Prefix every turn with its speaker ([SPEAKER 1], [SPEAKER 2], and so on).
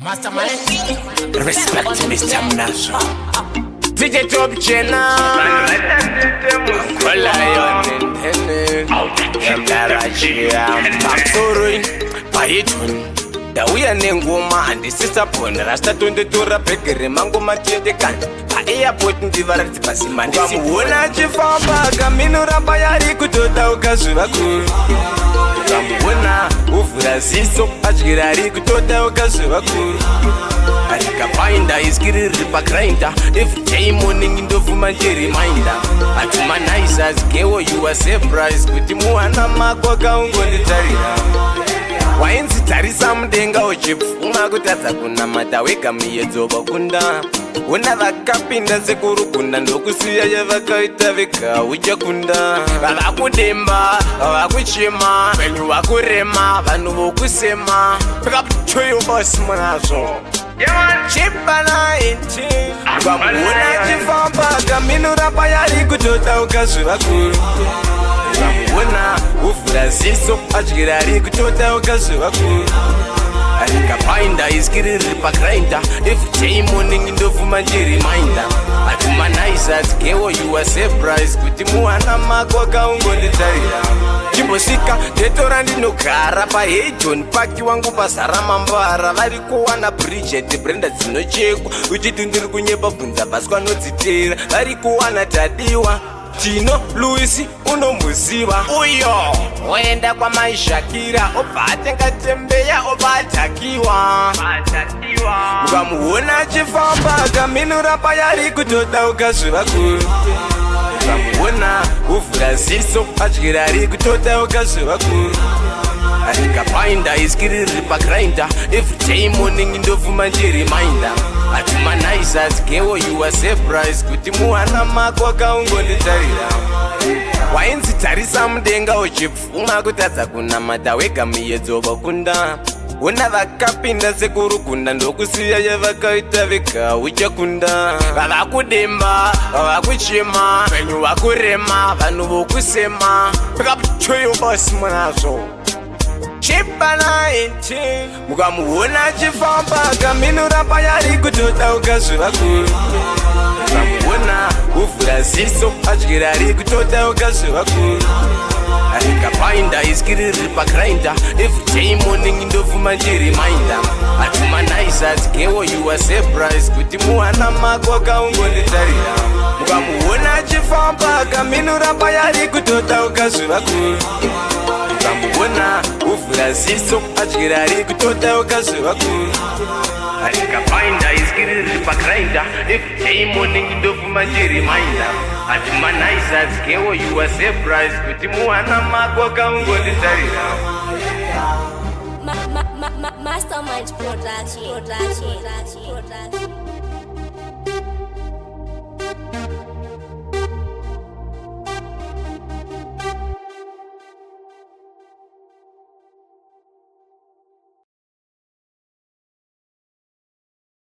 [SPEAKER 1] Mastermind. Respect Mr. Mnazo. DJ Top Jenna. Lion in Maxoroin. Payetun. Dauya nengoma and the sister pon rasta tunde tura pekere mango matiende kan. Pa airport ndivara tipasimani. Kamuona chifamba kamino ramba yari kutoda ukazuva kuru. Kamuona uvura ziso achirari kutoda ukazuva kuru. Arikapainda iskiriri pakrainda. Every day morning indovuma reminder. Atumanize as gewo you are surprised kuti muwana mako kaungonitarira. Wainzi tarisa mudenga uchipfuma kutadza kunamata wega miedzo vakunda. Una vakapinda sekuru kunda ndokusiya yavakaita vega uchakunda. Vakudemba, vakuchema, venyu vakurema, vanhu vokusema. Vakachoyo bosi mwazo. Chipana inti Kamuona chifamba kamino rapa yari kutoda ukazuva kuru. Kamuona uvura ziso achirari kutoda ukazuva kuru. Arikapainda iskiriri pakrainda. Every day morning indovuma reminder. Atumanize as gewo you are surprised kuti muwana mako kaungonitarira. Chimbosika tetora ndinogara paHeyton Park wangu pasara mambara. Vari kuwana Bridget Brenda dzinochekwa uchiti ndiri kunyepa bvunza baswa nodzitera. Vari kuwana Tadiwa Tino Luisi unomuziva uyo oenda kwamaishakira obva atenga tembeya obva atakiwa. Mukamuona chifamba kaminura payari kutoda ukazuva kuru. Mukamuona uvura ziso atyirari kutoda ukazuva kuru. Arikapainda iskiriri pakrainda. Every day morning indovuma reminder. Atumanize as gewo you are surprised kuti muwana mako kaungonitarira. Wainzi tarisa mudenga uchipfuma kutadza kunamata wega miedzo vakunda. Una vakapinda sekuru kunda ndokusiya yavakaita vega uchakunda. Vakudemba, vakuchema, venyu vakurema, vanhu vokusema. Vakachoyo bosi mwazo. Chipana inti Mukamuona chifamba kamino rapa yari kutoda ukazuva kuru. Mukamuona uvura ziso achirari kutoda ukazuva kuru. Arikapainda iskiriri pakrainda. Every day morning indovuma reminder. Atumanize as gewo you are surprised kuti muwana mako kaungonitarira. Mukamuona chifamba kamino rapa yari kutoda ukazuva kuru. Mukamuona uvura ziso atyirari kutoda ukazuva kuru. Arikapainda iskiriri pakrainda. Every day morning indovuma reminder. Atumanize as gewo you are surprised kuti muwana mako kaungonitarira.
[SPEAKER 2] Mastermind production.